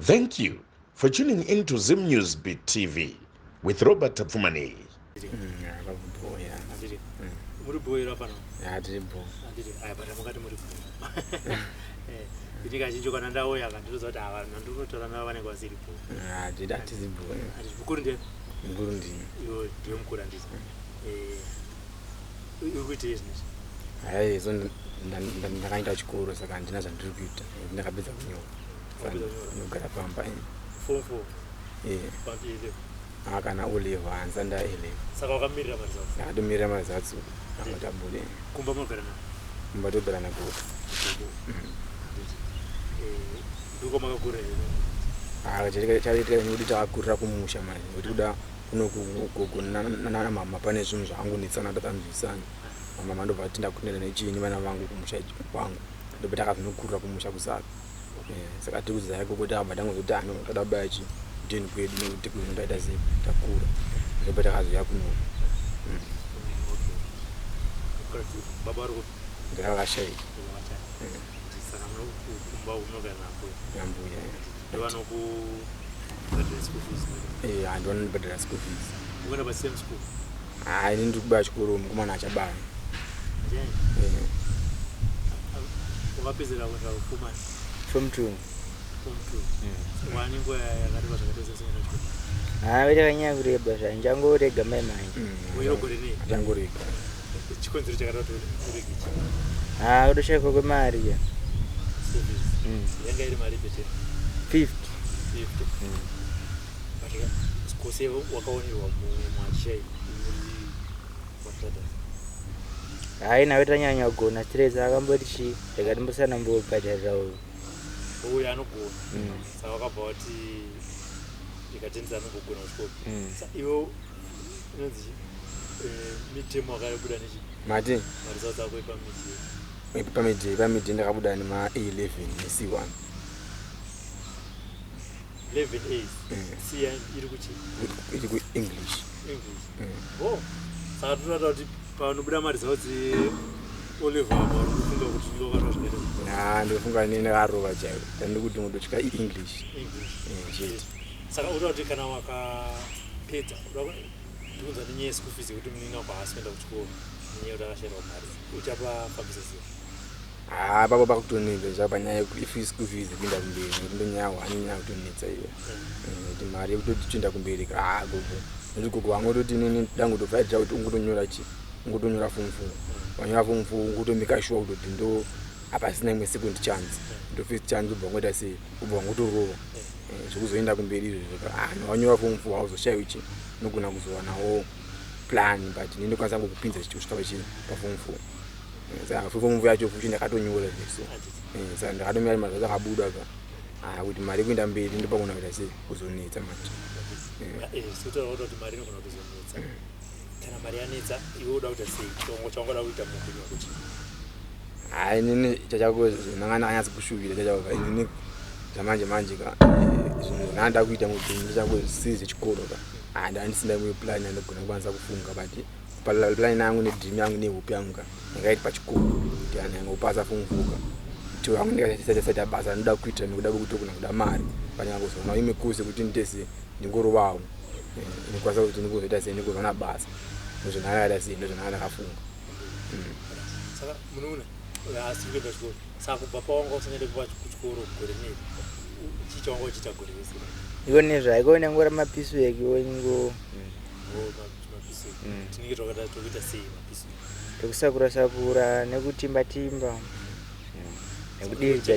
Thank you for tuning in to Zim News Beat TV with Robert Tapfumani. ndakaenda chikoro saka handina zvandiri kuita ndakapedza kunyora pamba kana olevo hanza nda 11 ndakamirira mazatsu amatabule kumba togara nagota chaitika nekuti takakurira kumusha manje kuti kuda kunana mama pane zvinhu zvaangunetsana tatamvisana mama ndobva ati ndakunena nechinyi vana vangu kumusha kwangu ndobva takazvinokurira kumusha kusaka saka tiri kuziva ikoko takabva tangozoti ano tada kubaya chidheni kwedu nekuti kuno taita sei takura ndobva takazoya kuno ndakakashaika handivana ndibhadhara school fees ini ndiri kubaya chikoro mukomana achabaya Form 2. Vachakanyanya kureba zvanjangorega mai manje changorega kutoshaikwa kwemari 50. Nawe tanyanya kugona stress akamboti chi ndakatimbosana mbobhadharira uyu anogona saka wakabva wati ndikatendisa anogogona kuchikoro iwo inonzi mitemo wakabuda nechi mati marisawo dzako pamidhi ndakabuda nema 11 nec1 11A siya iri kuchi iri kuenglish saka tinoda kuti panobuda mari zawo Oliver unofunga kuti ndokatwa zvakaita ndofunga nekarova chaivo tandi kuti ndotya english saka uda kuti kana wakapedza ndikunza nenyaya yeschool fees yekuti munina kwaasi kuenda kuchikoro nenyaya yekuti akashayirwa mari uchapafambisa sei papo pakutonetsa zvapanyaya yekuti if school fees kuenda kumberi nekuti ndonyaya hwanyanya kutonetsa iyo kuti mari yekutoti toenda kumberi gogo nekuti gogo wangu toti inini dangotobvaidira kuti ungotonyora chi ungotonyora form 4 wanyora form 4 ungotomika sure kuti ndo apasina imwe second chance ndo first chance ubva ngoita sei ubva ngotorova zvokuzoenda kumberi izvozvo wanyora form 4 hauzoshayiwi chi unogona kuzowanawo plan but ini ndokwanisa ngokupinza chichosvika paform 4 saka form 4 yacho futi ndakatonyora zveso saka ndakatomira mazatsi akabuda kuti mari kuenda mberi ndopakona kuita sei kuzonetsa manje sitoda kuti mari inogona kuzonetsa kana mari yanetsa iwe uda kuita sei chongo chaungoda kuita muupenyu hwakuti inini chachakuzonangana anyatsi kushuvira chachava inini zvamanje manje zvinhu zvandaa kuita muupenyu ndichangosize chikoro handisina imwe plan yandogona kukwanisa kufunga but plan yangu nedream yangu nehope yangu yakaiti pachikoro kuti anhu yangopasa form 4 kuti wangu ndikasati basa ndinoda kuita nekuda kwekutogona kuda mari panyangozoona imwe kuse kuti nditese ndingorovawo ndikwanisa kuti ndikuzoita sei ndikuzoona basa ndozvonakaita sei ndozvonaka ndakafunga saka mununa asi kuenda kuchikoro saka kubva pawanga usanyaende kuva kuchikoro gore nei chichawanga uchiita gore rese iko nezvaiko ngora mapisu ekiwo ingo tinenge tokuita sei mapisu tokusakura nekutimba nekudiridza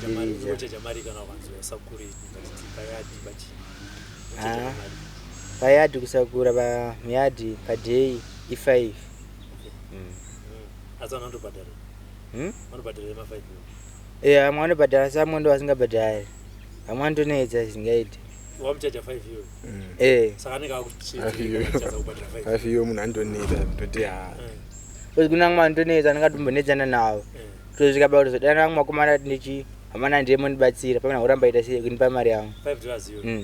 mari kana ukanzosakure payadhi kusakura pamyadhi padhei i5 asi vanondobhadhara vanobhadhara ma5 amwe anobhadhara samwe ndo asingabhadhari amwe andonoedza zvingaiti wamuchaja 5 iyo saka anenge akubhadhara 5 iyo munhu andoneta toti kuti kuna amwe andonetsa andingatombonetsana nawo tozvika pakutozodana amwe akomana ati ndichi hamana ndiye mundibatsira pamena kuramba ita sei kundipa mari yangu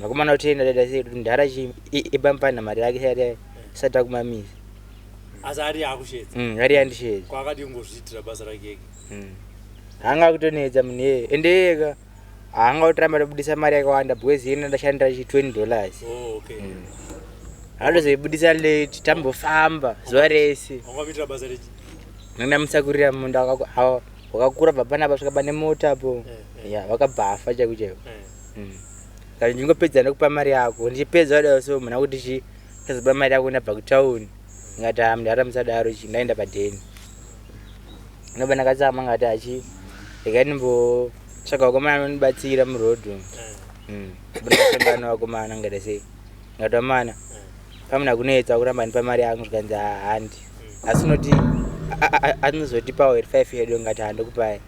vakomana kutenda taita sei kuti ndara chi ipamupana mari yake chari isati akumamisa asi ari akushedza ari yandishedza kwakati ungozviitira basa rake ega hanga kutonetsa munhu ende ega haanga utoramba ndobudisa mari yakawanda because ine ndashandira $20. Oh, okay. Adozoibudisa late tambofamba zuva rese. Wangamitira basa rechi? Ndamusakurira munda wakakura bva panapa svika pane mota apo. Ya vakabhafa chakuchaiko. Kana ndingopedza nekupa mari yako ndichipedza wadawo so muna kuti chi kazopa mari yako ndabva kutauni. Ngati mundara musadaro chi ndaenda padheni. Ndoba ndakatsama ngati achi ndikandimbo tsvaka wakomana anondibatsira murodhi. Ndakasangana wakomana ngati sei. Ngati wamana pamuna kunetsa kuramba ndipa mari yangu zvikanzi handi. Asi unoti anozotipawo 5 yedu ngati handikupai.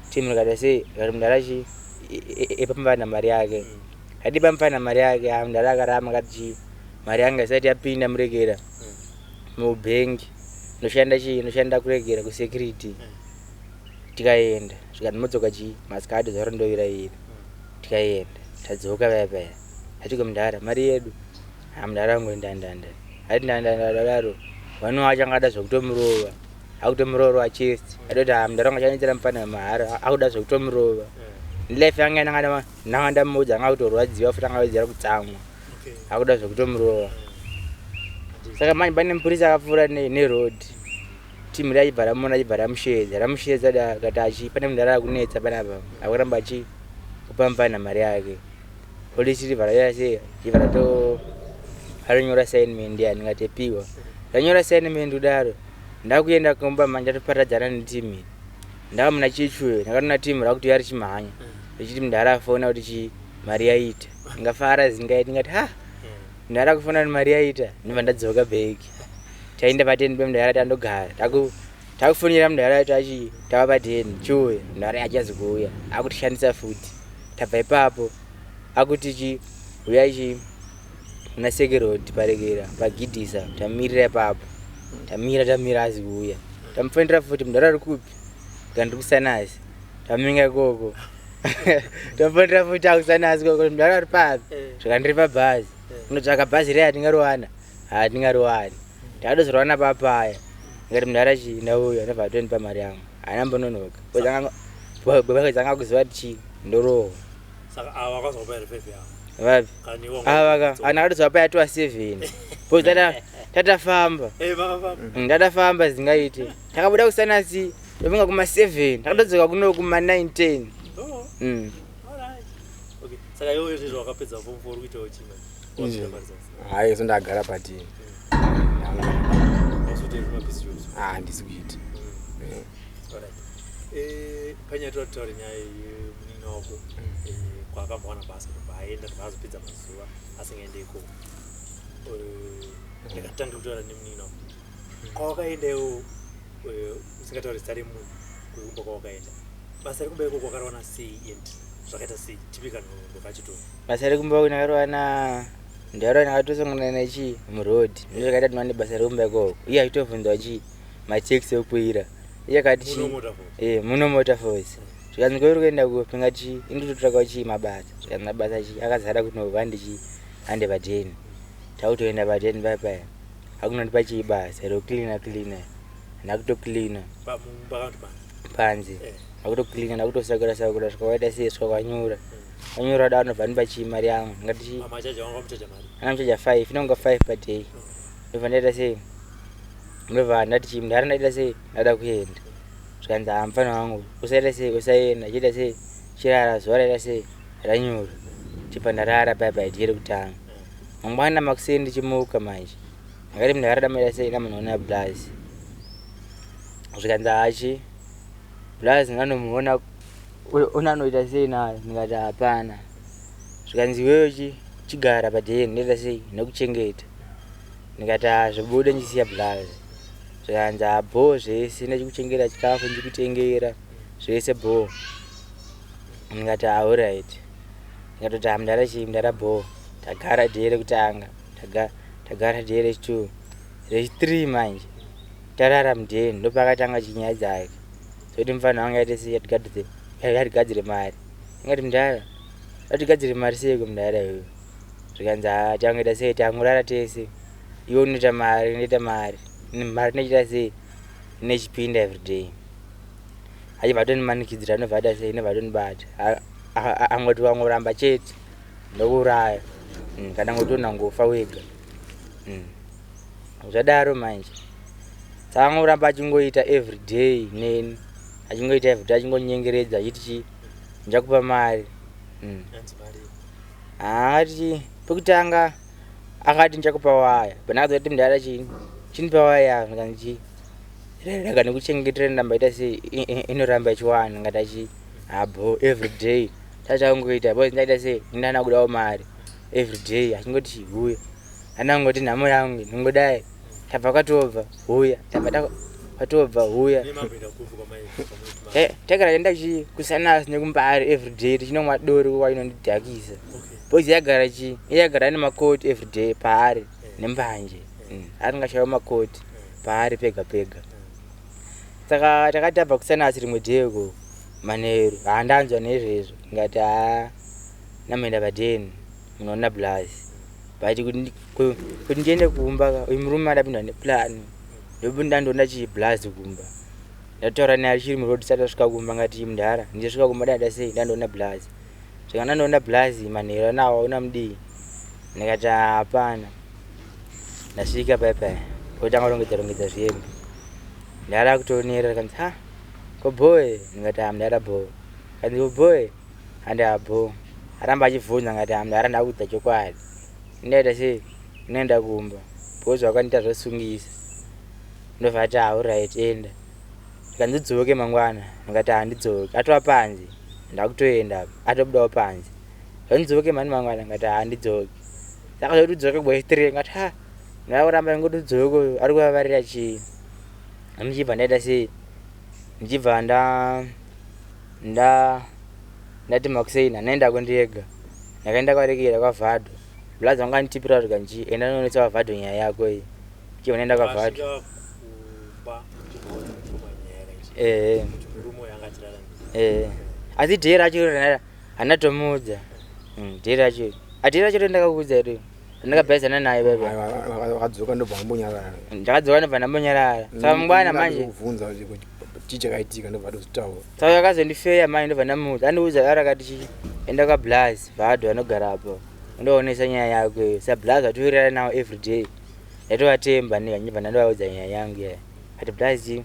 Timu ngati sei ngati mundara chi epambana mari yake. Hadipa mpana mari yake mundara akarama ngati chi mari yanga isati yapinda murekera mubhengi. Ndoshanda kuregera kusecurity. Tikaenda zvikati modzoka chi masikati zaro ndovira iri. Tikaenda tadzoka paya hatiko mundara mari yedu mundara ngoenda ndanda hati ndandaro vanhu vachangada zvokutomurova akutomurova achesi atoti mundara wangu achanetsera mupana mahara akuda zvokutomurova life yangu nanganda mmodzi anga kutorwadziwa futi anga wedzera kutsamwa akuda zvokutomurova. Saka manje pane mupurisa akapfuura nerodhi timu rachibva ramona achibva ramushedza kati achi pane mundara akunetsa panapa akuramba achi kupa mupana mari yake. Polisi ribva raita sei ribva rato aronyora assignment ndingatepiwa ranyora assignment kudaro ndakuenda kumba manje toparadzana netimu ndava muna chichwe ndakatona timu rakuti yari chimhanya richiti mundara afona kuti chi mari yaita ngafara zingaiti ngati mundara kufona kuti mari yaita ndibva ndadzoka bheki taenda pateni pemundara tandogara takufonera mundara tachi tava pateni chiuya mundara achazi kuuya akutishandisa futi tabva ipapo akuti chi uyai chi muna sekerodi parekera pagidhisa tamirira ipapo tamira azi kuuya tamufonera futi mundara ari kupi kandi kusanasi taminga ikoko tamufonera futi akusanasi koko mundara ari papi zvika ndiri pabhazi kunotsvaka bhazi reya tingarowana hatingarowani taadozorwana papaya ngati mundara chi ndauya ndabva tondipa mari yangu haana mbononoka bwezanga kuziva kuti chi ndorohwa. Saka awakazopa iri 5 yako. Vapi? Avaka anakatozopa yatwa 7. Boza tatafamba. Baba. Ndatafamba zingaite. Takabuda kusanasi ndobinga kuma 7. Takatodzoka kuno kuma 9 10. Oh. Alright. Okay. Saka iwe izvo wakapedza form 4 kuitawo chimwe. Hayi sondagara patini. Wasutiri mabhizi chose. Ndisi kuita. Alright. Panyaya totaura nyaya yemunini wako. Kwakambowana basa kuti aenda azopedza mazuva asingaende ikoko. Ndakatanga kutaura nemunini wako. Kwawakaendawo usingatauri zita remunhu kuumba kwawakaenda. Basa rekumba ikoko wakarawana sei and zvakaita sei? Tipika ndokachitoro. Basa rekumba ndakarowana ndarowana nakatosangana nachi murodhi. Ndakaita tinwane basa rekumba ikoko. Iye aitobvunzwa chi mataxi okuira. Iye kati chi muno motor force. Zvikanzi kweri kuenda kupinga chi inditotsvakawo chi mabasa. Zvikanzi mabasa chi akazara kuti nobva ndichi ande padheni. Tautoenda padheni paya. Akunondipa chi basa rocleaner. Ndakutocleaner. Panze. Ndakutocleaner ndakutosakura zvakaita sei zvakanyura. Anyura da anobva ndipa chi mari yangu. Ngati chi amachaja wangu amuchaja mari. Anamuchaja 5 inonga 5 per day. Ndobva ndaita sei? Ndobva ndati chi mundara ndaita sei? Ndada kuenda. Zvikanzi mfana wangu usaita sei usaenda chiita sei chirara zuva raita sei ranyura chibva ndarara paya jeri kutanga mangwana makusei ndichimuka manje ngati munhu arada maita sei namunhu blazi zvikanzi achi blazi nganomuona unanoita sei nayo ndingati hapana zvikanzi iweyo chigara padheni ndoita sei nekuchengeta ndikati zvibude ndisiya blazi zvikanzi bho zvese ndachikuchengera chikafu ndikutengera zvese bho ndikati alright ndikatoti mundara chii mundara bho tagara dhee rekutanga tagara dhee rechi2 rechi3 manje tarara mudheni ndopakatanga chinyaya dzake zoti mufana wanga aite sei yatigadzire mari ingati mundara atigadzire mari seiko mundara iyoyo zvikanzi tangoita sei tangorara tese iwe unoita mari ndoita mari mari nechita sei nechipinda everyday achibva tonimanikidzira nobva aita sei nobva tonibata angoti wangoramba chete ndokuraya kana ngoti unangofa wega zvadaro manje tsangoramba achingoita everyday neni achingoita everyday achingonyengeredza achiti ndakupa mari ati pokutanga akati ndakupa waya panakazoti mndara chinipa waya nganji rega nekuchengetera ndambaita se inoramba ichiwana ngatachi abo everyday tachangoita boys ndaita se ndana kudawo mari everyday achingoti huya anangoti nhamo yangu ningodai tabva katobva huya tabva katobva huya takara enda kusana nekumbari everyday tichinomwa dori wainondidhakisa boys yagara ine makoti everyday paari nembanje aringashayo makoti paari pega pega saka takatabva kusana rimwe dheko manheru handanzwa nezvezvo ngati namenda padeni munoona blazi but kuti ndiende kumba uyu murume adapindwa neplan ndobundi ndandoona chiblazi kumba ndataura naye chiri muroad sati asvika kumba ngati mundara ndisvika kumba dada sei ndandoona blazi zvika ndandoona blazi manheru anawo una mudii ndikati hapana ndasvika paipai otanga rongedza zvembe ndara kutonera kanzi koboy ndikati mndara bo kanzi koboy handi abo aramba achibvunza ngati mndara ndakudza chokwadi ndaita sei unoenda kumba because wakandiita zvosungisa ndobva ati alright enda ndikanzidzoke mangwana ndikati handidzoke atova panze ndakutoenda atobudawo panze ndidzoke mani mangwana ngati handidzoke saka zvakuti udzoke boy3 ngati ndakuramba ngoti udzoke ari kuvavarira chii ndichibva ndaita sei ndichibva ndati makuseina naenda kundiyega ndakaenda kwarekera kwavhadho blazi wanga nditipira kuti kanji enda nonetsa wavhadho nyaya yako iyi chibva ndaenda kwavhadho asi dheri racho hanatomudza dheri racho ndakakudza iri ndakabhaizana naye bebe wakadzoka ndobva ambonyarara ndakadzoka ndobva ndambonyarara saka mungwana manje kuvhunza tichakaitika ndobva tozitaura saka yakazondifeya manje ndobva ndamudza andiudza ara akati enda kwablazi vhadho anogarapo ndoonesa nyaya yako iyo sa blazi watoirara nawo everyday ndatovatemba ndibva ndandovaudza nyaya yangu iya ati blazi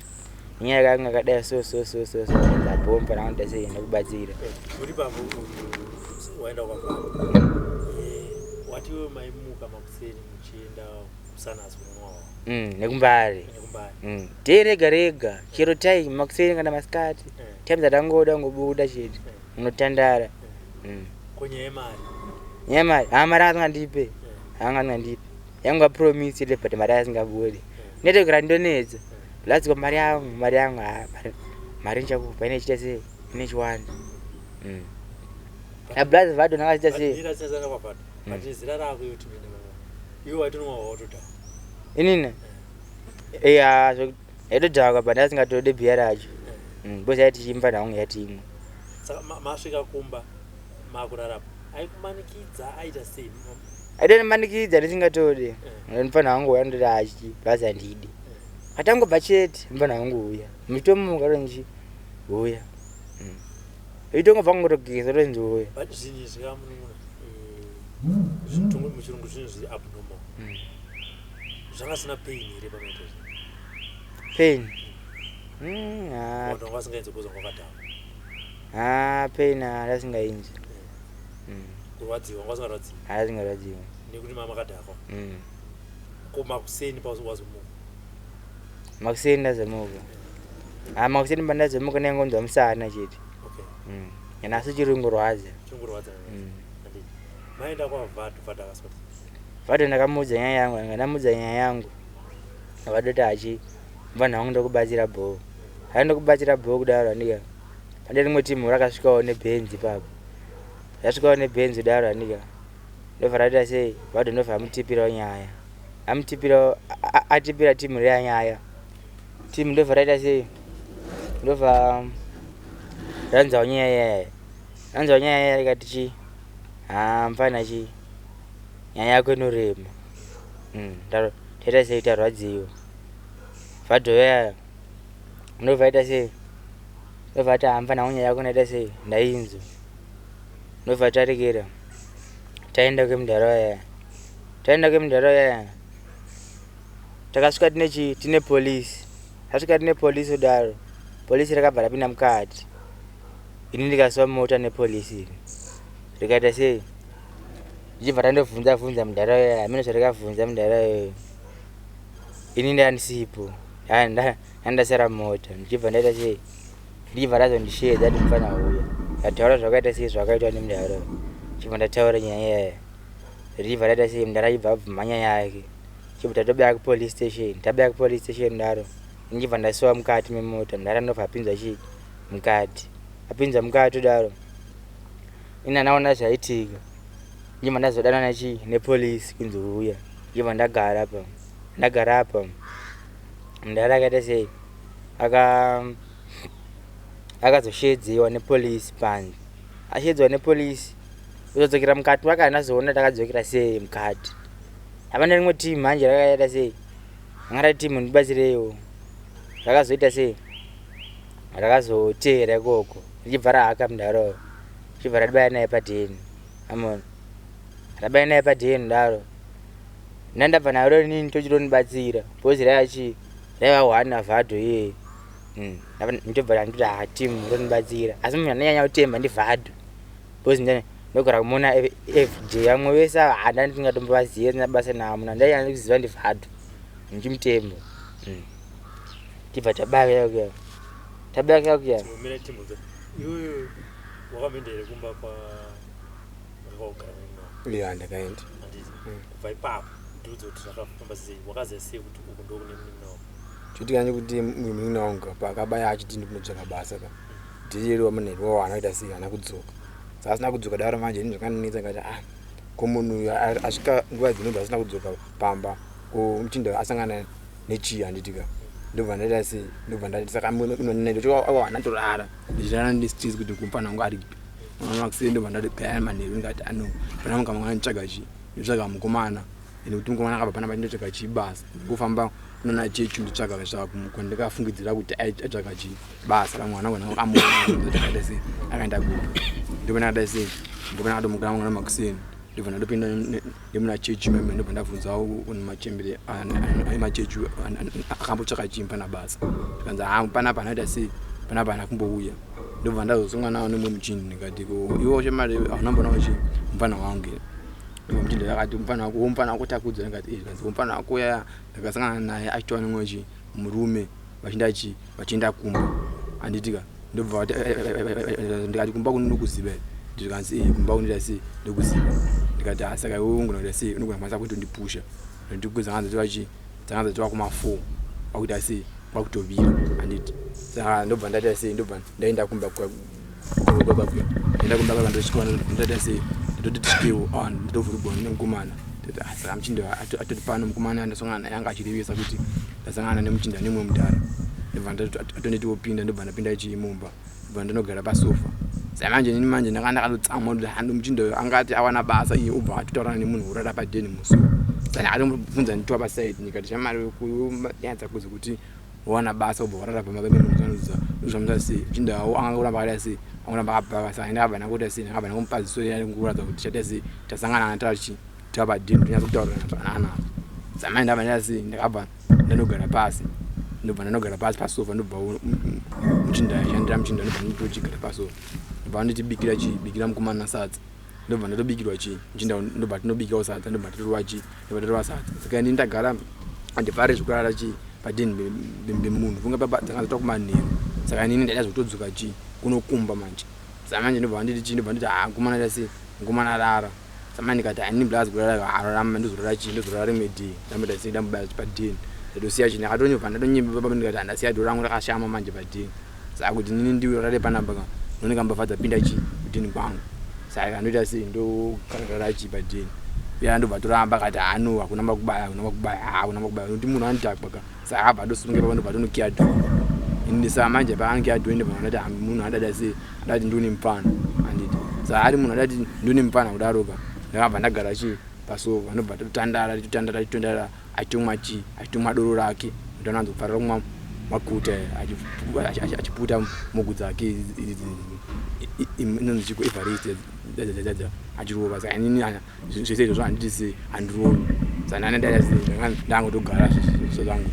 nyaya yakanga akadai so ndabhomba nakuda sei ndakubatsira uri bambo waenda kwavhadho watiwe maimuka makuseni muchienda kusanasi kunonwawo nekumbari dhei rega rega chero time makuseni kana masikati time dzatangoda ngobuda chete munotandara konyaya yemari nyaya mari mari asingandipe yangu apromise ile but mari asingabudi netogara ndonedza blazi kwa mari yangu mari nchakupa inechita sei inechiwani blazi vhadho nakachita sei zira rako yoti iwe waitonwawo watoda inini yaitodhakwa but asingatode bhiya racho bose yaiti chimba naunge yatimwe saka masvika kumba makurarapo aikumanikidza aita sei aidonimanikidza ndisingatode ndifana wangu uya ndoti achi blazi handidi atangobva chete mfana wangu uya mitomuka tonji uya itongobva kungotogeza tonzi uya but zvinhu zvikamunun'una muchirungu zvinhu zviri abnormal zvangasina pain here pamaita pain wanga wasingainzi kuza kwakadhama pain arasingainzi kurwadziwa wanga wasingarwadziwa arasingarwadziwa nekuti mamakadhakwa ko makuseni pawazomuka makuseni ndazomuka makuseni pandazomuka ndaingonzwa musana chete nasi chirungurwadza maenda kwavhadho vhadho akasoti vhadho ndakamudza nyaya yangu ndamudza nyaya yangu vakadoti achi mvanhu vangu ndokubatsira bhoo ndokubatsira bhoo kudaro andika pande rimwe timu rakasvikawo nebhenzi papo rasvikawo nebhenzi kudaro andika ndobva raita sei vhadho ndobva amutipirawo nyaya atipira timu reyanyaya timu ndobva raita sei ndobva ranzawo nyaya yaya ikati chi mfana chi nyaya yako inorema taita sei tarwadziwa vhadho yaya ndobva ita sei ndobva ati mfana wangu nyaya yako naita sei ndainzwa ndobva tarekera taenda kemudhara yaya takasvika tine polisi kudaro polisi rakabva rapinda mukati ini ndikasiwa mota nepolisi rikaita sei ndichibva tandobvunza mudhara yaya amene zvarakabvunza mudhara yoyo ini ndandisipo ndasara mota ndichibva ndaita sei ndichibva ndazondishedza ndimufana uya ndataura zvakaita sei zvakaitwa nemudhara chibva ndataura nyaya yaya richibva ndaita sei mudhara chibva abvumanya yake chibva tatobaya kupolice station ndaro ndichibva ndasiwa mukati memota mudhara ndobva apinzwa chii mukati apinzwa mukati daro ina naona zvaitika ndichibva ndazodanwa nachii nepolisi kunzi uya ndichibva ndagara apa mudhara akaita sei akazoshedzewa nepolisi panze ashedzwa nepolisi uzodzokera mukati wakanazoona takadzokera sei mukati hapana rimwe timu manje rakaita sei angada timu ndibatsireiwo rakazoita sei rakazoteera ikoko richibva rahaka mudharo richibva radibaya naye padheni amona rabaya naye padheni daro ndandabva naro nini tochironibatsira bhozi raiva 1 avhadho iye ndobva ndandoti timu ronibatsira asi munhu anonyanya kutemba ndivhadho bhozi ndogara kumona everyday yamwe wese handa ndingatombovaziva nabasa navo munhu andainyanya kuziva ndivhadho ndichimutemba tibva tabaya kuya iwewe wakamendere kumba iya ndakaenda kubva ipapo ndizoti zvakafamba sei wakaziva sei kuti uku ndokune muninao chotikanye kuti muninao nga pakabaya achiti ndikunotsvaka basa ka ndiyeriwa munhu wawana kuita sei hana kudzoka saka asina kudzoka daro manje ini zvakandinetsa ngati ko munhu uyu asvika nguva dzinobva asina kudzoka pamba ko muchinda asangana nechii handitika ndobva ndaita sei ndobva ndati saka unowana torara ndichirara ndisitizi kuti kumpana wangu ari makusei ndobva ndati gaya manheru ngati pana mukamwana nditsvaga chii nditsvaga mukomana ende kuti mukomana akabva pana nditsvaga chii basa ndikufamba kunona chechu nditsvaga kwandikafungidzira kuti aitsvaga chii basa ramwana amuakaita sei akaenda kuda ndobva ndakada sei ndobva ndakatomukana mwana makuseni ndobva ndatopinda nemuna chechu meme ndobva ndabvunzawo machembere emachechu akambotsvaka chii pana basa ndikanzi panapa anaita sei panapa ana kumbouya ndobva ndazosungwa nawo nemwe muchini ndikati iwo chemari haunambonawo chii mupana wangu muchindi akati mupana wako takudza ndikati kanzi mupana wako yaya ndakasangana naye achitawa nemwe chii murume vachienda kumba handitika ndobva ndikati kumba kuno nokuziva ndikanzi kumba kunoita sei ndokuziva ndikati saka iwe ungonoita sei unogona kwanisa kuti ndipusha dzanganza tiva kuma4 wakuita sei wakutovira handiti saka ndobva ndaita sei ndobva ndaenda kumba ndaenda kumba ndosvika ndaita sei ndotitikewo ndovhurugwa nemukomana saka muchinda atoti pano mukomana andasangana naye anga achirevesa kuti ndasangana nemuchinda nemwe mudhara ndobva atondetiwopinda ndobva ndapinda chimumba ndobva ndinogara pasofa saka manje nini manje ndakandakatotsamwa kuti hando muchinda angati awana basa iye ubva atotaurana nemunhu urara padheni muso saka akatomubvunza nditowa pasaidi ndikati chamari kunyatsa kuzi kuti wana basa ubva warara pamakamemunoza uzvamusa sei muchinda angangoramba akaita sei angoramba akabhaka saka ndakabva nakuita sei ndakabva nakumupazisa nguradza kuti chaita sei tasangana natachi tava padheni tonyatsa kutaurana zvakanaka saka manje ndabva ndaita sei ndakabva ndandogara pasi ndobva ndandogara pasi pasofa ndobva muchinda shandira muchinda ndobva nditochigara pasofa ndobva nditibikira mukomana sadza ndobva ndatobikirwa chii muchinda ndobva tinobikirawo sadza ndobva tatorwa chii ndobva tatorwa sadza saka ini ndagara handipari zvekurara chii padheni bemunhu funga papa dzangazoita kumanheru saka inini ndaida zvekutodzoka chii kunokumba manje saka manje ndobva nditi chii ndobva nditi mukomana aita sei mukomana rara saka manje ndikati hanini blazi kurara ararama ndozorara chii ndozorara rimwe dhii ndamboita sei ndambobaya padheni ndadosiya chii ndakatonyebva ndatonyemba papa ndikati handasiya dhoo rangu rakashama manje padheni saka kuti nini ndiurare panapa noneka mbafadza pinda chii kudheni kwangu saka ndoita sei ndokarara chii padheni ya ndobva toramba kati hakuna makubaya nokuti munhu anodhakwa saka abva adosunge papa ndobva tonokiya dhoo ini saka manje paanokiya dhoo ndobva ndati munhu adada sei adati ndune mupana handiti saka ari munhu adati ndune mupana kudaroka ndakabva ndagara chii pasofa ndobva totandara achitomwa chii achitomwa doro rake ndonanzopfarira kumwa makuta achiputa mogu dzake inonzi chiko Evariste achirova saka inini zvese izvozvo handiti handirovi saka ndangotogara zvangu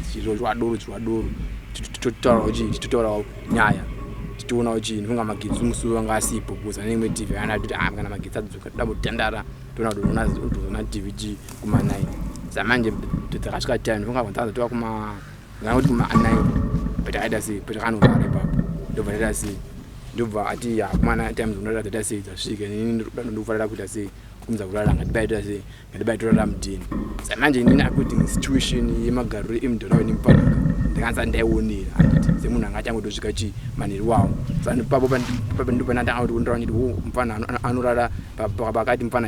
chirwadoro tichitotaurawo nyaya tichitoonawo chinhu ndifunga magetsi musuwo anga asipo kuza neimwe TV kana kuti kana magetsi adzoka dabotandara toona kuti unoona TV kuma9 zamanje takasvika time ndifunga kuti tazotova kuma ngati kuma9 but aida sei but kanorara ipapo ndobva ndaita sei ndobva ati kumana time zonoratidza ndaita sei dzasvika inini ndofanira kuita sei kumza kurara ngatibaita sei ngatibaita mudhini zamanje inini according situation yemagariro emunharaunda nemupaduka ndikanza ndaionera handiti semunhu anga achangotosvika manheri wawo saka ipapo ndopanatanga kuti ndiraona kuti mufana anorara pakati mufana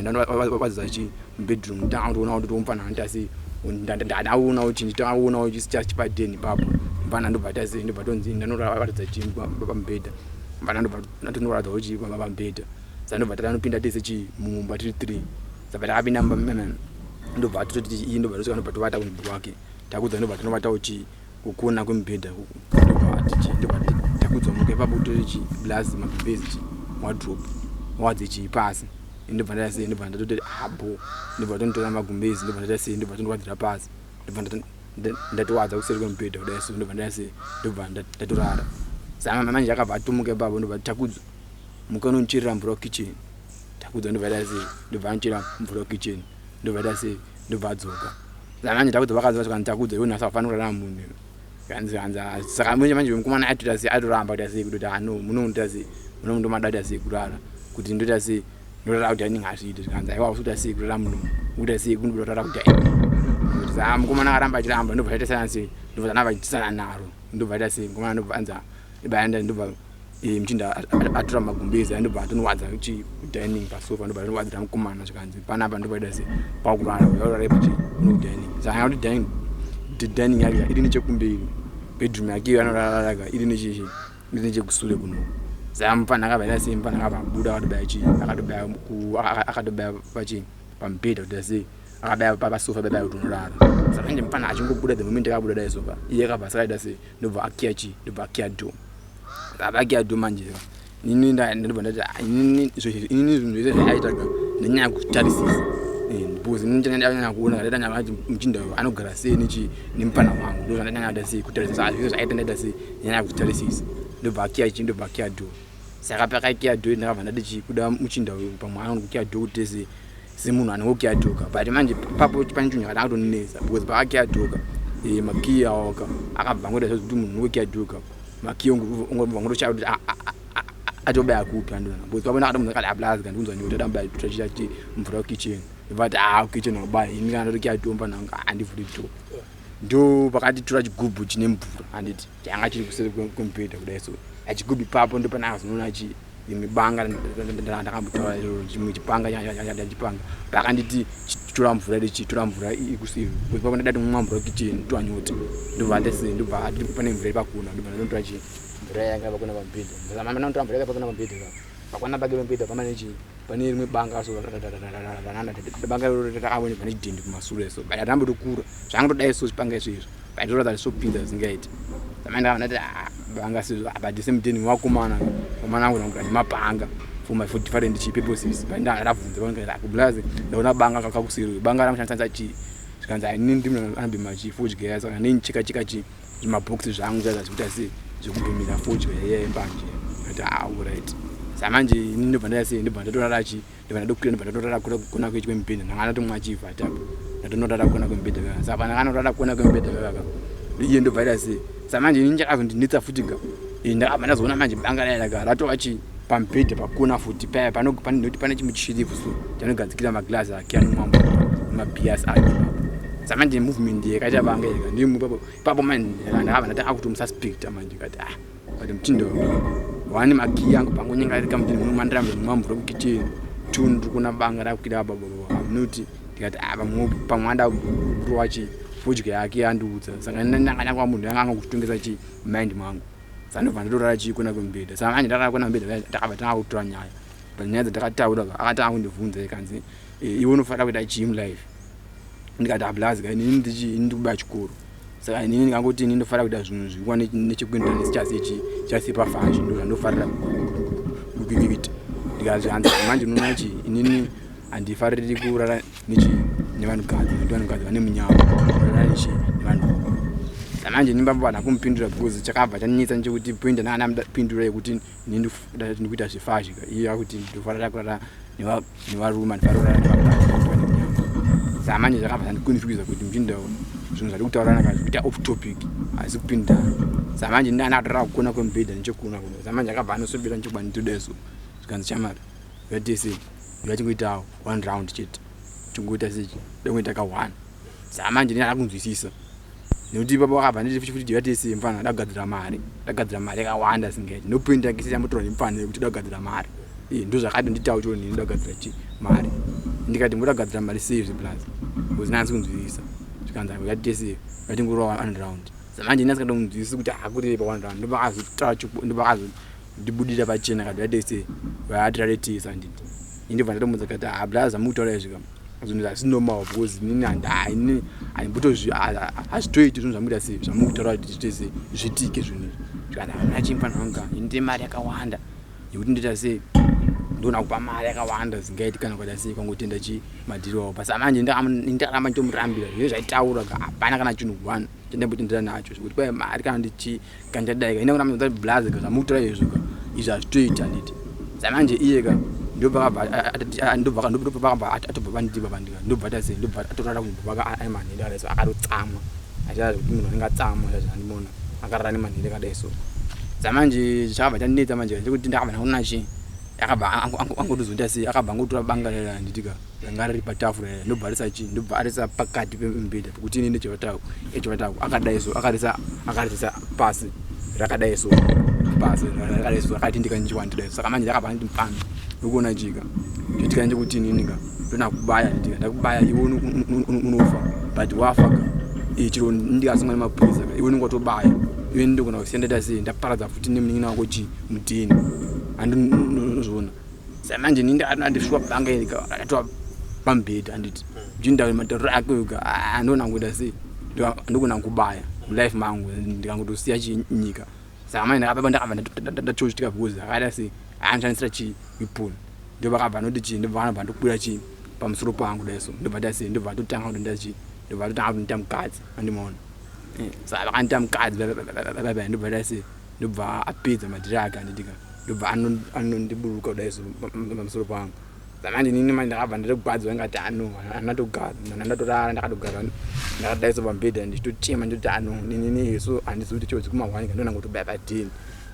wadzidza mubedroom nditanga kutoona kuti mufana anoita sei ndanaonawo chinhu takaonawo chipadheni ipapo mufana ndobva ta sei ndobva tonzi ndanoratidza chii pamubhedha mufana ndobva ndatonoratidzawo chii pamubhedha saka ndobva tatanopinda tese mumba tiri 3 saka takapinda ndobva tototi iyi ndobva tosvika ndobva tovata kumubhi wake takudza ndobva tanovatawo kukona kwemubhedha ndobva takudzwa muka ipapo totori blazi magumbezi wardrobe wadze pasi ndobva ndata sei ndobva ndatoti abo ndobva tonotora magumbezi ndobva ndata sei ndobva tonowadzira pasi ndobva ndatowadza kuseri kwemubhedha kudai so ndobva ndata sei ndobva ndatorara saka manje akabva atomuka ipapo ndobva takudzwa muka unondicherera mvura wekitchen takudzwa ndobva ndata sei ndobva anochera mvura wekitchen ndobva ndata sei ndobva adzoka saka manje takudzwa vakadzwa takudzwa iwo nhasi afanira kurara munhu kanza saka manje mukomana atoita sei atoramba kuita sei kuti ano munoita sei munomadada kuita sei kurara kuti ndoita sei ndorara kuti ani ngazviite kanza aiwa usuita sei kurara muno uita sei kundorara kuti saka mukomana akaramba achiramba ndobva taita sei ndobva tanava tichisana naro ndobva taita sei mukomana ndobva anza ibaenda ndobva muchinda atora magumbezi ndobva atonowadza dining pasofa ndobva tonowadzira mukomana zvikanzi panapa ndobva taita sei pakurara yaurara dining saka kuti dining yake iri nechekumberi bedroom yake anorara iri nechekusure kuno saka mufana akabva sei mufana akabuda akatobaya pamubhedha kuti sei akabaya pasofa bebaya kuti unorara saka nje mufana achingobuda the moment akabuda dai sofa iye akabva sakaita sei ndobva akiya do akabva akiya do manje inini ndobva ndati inini zvinhu zvese zvaaitaga nenyaya yekutarisisa because ndanyanya kuona kuti ndanyanya kuti muchinda anogara sei nemufana wangu ndo zvandanyanya kuita sei kutarisisa zviro zvaita ndaita sei nenyaya yekutarisisa ndobva akiya do saka pakakiya do ndakabva ndati kuda muchinda pamwe anokukiya do kuti sei semunhu anongokiya doka but manje papo pane chinhu chakatanga kutonesa because pakakiya doka makiya waka akabva ngoita kuti munhu unongokiya doka makiya ungotochaya kuti atobaya kupi andona because papo ndakati munhu akati ablazi kandi kunzwa nyota tambaya tutachita kuti mvura wekitchen but kitchen wabaya ini kana ndokiya domba nanga handivhuri do ndo pakati tora chigubhu chine mvura handiti changa chiri kuseri kwemubhedha kudai so achigubhu ipapo ndo panaka zinoona imibanga ndakambotaura chimwe chipanga chachipanga pakanditi tora mvura ikusiri kuti papo ndadati mumwa mvura wekitchen twanyota ndobva ndese ndobva pane mvura ipakuna ndobva ndanotora mvura yanga pakuna pamubhedha saka ndanotora mvura yanga pakuna pamubhedha pakwana pake pamubhedha pane rimwe banga so banga rakaonekwa pane chidhende kumasure so but atambotokura zvangotodai so chipanga izvozvo but ndoratidza zvopinza zvingaiti samandava ndati banga sizvo but semudheni wakomana angu nangura nemabhanga for my different purposes but ndavhunza kublazi ndaona banga kakakusiri banga ramushandisa zvikanzi inini ndimwe anobhema fodya saka nenicheka zvimabhokisi zvangu zvazvikuita sei zvekubhemera fodya yembanje ati right samanje inini ndobva ndaita sei ndobva ndatorara ndobva ndatorara kona kwemubhedha ndanga ndatomwa chivha tapo ndatonorara kona kwemubhedha kaka saka pandakanyorara kona kwemubhedha kaka iye ndobva ndaita sei samanje inini chakazondinetsa futi ka ndakabva ndazoona manje banga rayaka ratova pamubhedha pakona futi paya panoti pane chimuchirifu so chanogadzikira maglasi ake anomwa mabhiasi ake samanje movement yakaita banga yaka ndipapo manje ndakabva ndati akuti mususpecta manje kati but mutindo wani makiya angu pangonyengarika mutini munomandira mumwa mvura wekitchen tundu kuna banga rakwira baba amunoti ndikati pamwe andarowa fodya yake yandiudza saka ndanganyakwa munhu yanga angokutongesa mind mangu saka ndobva ndatorara kuna kwemubhedha saka manje ndarara kuna mubhedha ndakabva tanga kutora nyaya but nyaya dzandakataura akatanga kundibvunza ikanzi iwe unofanira kuita chii mulife ndikati ablazi inini ndikubaya chikoro saka inini ngangoti inini ndofarira kuita zvinhu zvikwane nechekuendera nesichasipa fanji ndofarira kuita ndikazvihanza manje unoona chi inini handifariri kurara nevanhukadzi vane munyama kurara nevanhu manje ndimbambana kumupindura because chakabva chanetsa nchekuti point ndanga ndapindura yekuti inini ndikuita zvefashi iye akuti ndofarira kurara nevarume ndifarira kurara nemunyama saka manje zvakabva chandikonfuse kuti muchinda zvinhu zvati kutaurana kazi kuita off topic asi kupindana saka manje ndanatora kukona kwemubhedha nechekuna kuno saka manje akabva anosobira nechekuba nditodeso zvikanzi chamari yatese yachingoitawo 1 round chete chingoita sechi dongoita ka 1 saka manje ndinada kunzwisisa nekuti baba wakabva nditi yatese mfana ndagadzira mari yakawanda singaiti nopinda kisisa motora nemfana yekuti ndagadzira mari ndo zvakati nditawo chiro nini ndagadzira chi mari ndikati ndagadzira mari save plus kuzinanzi kunzwisisa zvikanzi yatese yatingorwa 1 round saka manje ndinasika kunzwisisa kuti akuri pa 1 round ndobakazo ndibudira pachena kati yatese vayatiraretiisa nditi indibva ndatomudza kati ablaza mutaura zvika zvinhu zvasinormal because nini handimboto hazvitoiti zvinhu zvamuita sei zvamukutaura kuti tese zvitike zvinhu zvikati nachimfana wanga ndine mari yakawanda yekuti ndoita sei ndona kupa mari yakawanda zingaiti kana kuita sei kwangotenda chi madhiri wawo basa manje ndakaramba nditomurambira zvine zvaitaura hapana kana chinhu 1 chandambotendera nacho zvekuti kwai mari kana ndichi kandadai ine kunamudza blaze zvamukutaura izvo izvi hazvitoiti handiti saka manje iyeka ndobva atobva pandiba pandika ndobva tase ndobva atorara kumbovaka aimanhende akadaiso akarotsama achiazi kuti munhu anenge atsama zvandimona akarara nemanhende akadaiso saka manje chakabva chandinetsa manje chekuti ndakabva ndaona chi akabva angotozoita sei akabva angotora banga rera nditika ranga riri patafura ndobva arisa chi ndobva arisa pakati pemubhedha pekuti inini echovataku akadaiso akarisisa pasi rakadaiso pasi rakadaiso akatindika njiwandidaiso saka manje akabva anditi mpano ukuona jika chitika nje nininga ndona kubaya ndika ndakubaya iwe unofa but wafaka chiro ndikasungana mapurisa iwe ngotobaya iwe ndikona kusendeta sei ndaparadza futi nemuningina wako chi mutini andinozona saka manje ndishwa banga ndika atwa pambhedha anditi jinda matoro akwe andona ngoda sei ndikona kubaya life mangu ndikangotosiya chinyika saka manje ndakabva ndachochitika because akada sei anshanisira chi ipuni ndobva kabva noti chi ndobva kanobva ndokwira chi pamusoro pangu daiso ndobva tase ndobva totanga kuti ndachi ndobva totanga kuti ndita mukadzi andimona saka vakandita mukadzi baba ndobva tase ndobva apedza madhiri ake anditika ndobva anondiburuka kudaiso pamusoro pangu saka manje nini manje ndakabva ndatogwadzwa ingati anatogara ndatorara ndakatogara ndakadaiso pambhedha ndichitochema ndoti nini so handizivi kuti chiro kuma1 ndona ngotobaya padhini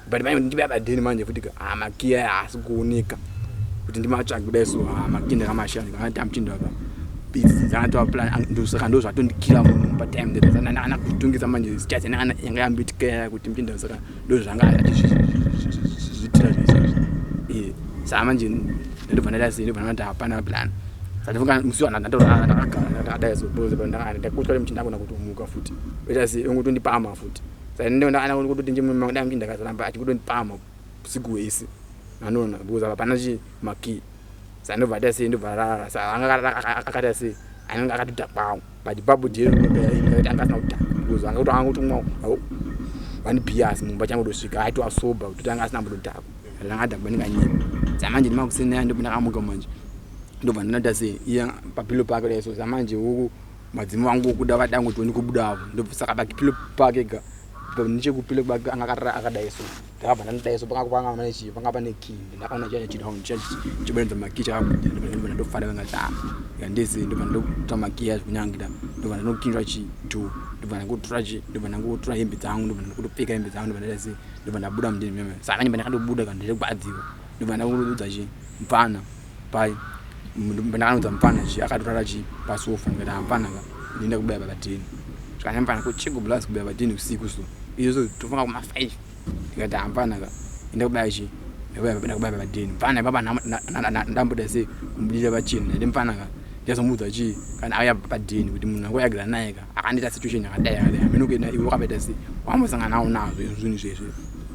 but manje ndibaya padhini manje futi makiya haasi kuoneka kuti ndimatsvaka kudaiso makinda kamashani kana mchinda apa busy zvangatwa plan ndosaka ndozvatondikira munhu patime ndana kutungisa manje sichazi yanga yambitika kuti mchinda saka ndozvanga zvitira zvese saka manje ndobva ndadasi ndobva ndati hapana plan saka musiwana ndatorara ndakagara ndadaiso boze ndakutwa mchinda akona kutomuka futi betasi ongotondipama futi saka ndona kutoti nje munhu mangu mchinda kazaramba achikutondipama usiku wese anona because apana chi maki saka ndobva tase ndobva rara saka anga akata sei anga akatota kwawo but babu jeri ngati angasina kutaka because anga kutomwa vani bias mumba changu dosvika aito asoba kuti anga asina kutaka langa dabva ndinganyima saka manje ndimakusena ndobva ndakamuka manje ndobva ndinota sei iya papilo pake leso saka manje huku madzimu wangu kuda vadangu toni kubudawo ndobva saka papilo pake ga nichekupile kwake anga akadaiso ndakabva ndandidaiso pakakupanga manechi panga pane key ndakaona chanya chidown chibenza makicha ndobva ndofara ngati yandese ndobva ndota makiya kunyangira ndobva ndinokinjwa chi to ndobva ndangotora chi ndobva ndangotora hembe dzangu ndobva ndakutopfeka hembe dzangu ndobva ndadase ndobva ndabuda mundeni meme saka manje ndakandobuda kana ndakugwadziwa ndobva ndakurudza chi mpana pai ndakanodza mpana chi akatorara chi pasofa ngati mpana ka ndinda kubaya pabatini kana mpana kuchiko blast kubaya pabatini usiku so izo tofunga kuma 5 ndikati hapana ka ndakubaya chi ndakubaya pabatini mpana baba ndamboda sei kumbudira pachini ndi mpana ka ndiyazomudza chi kana aya pabatini kuti munhu angoyagira naye ka akandita situation yakadai amene ukena iwe wakapeta sei wambosangana nawo nazo zvinhu zvezvo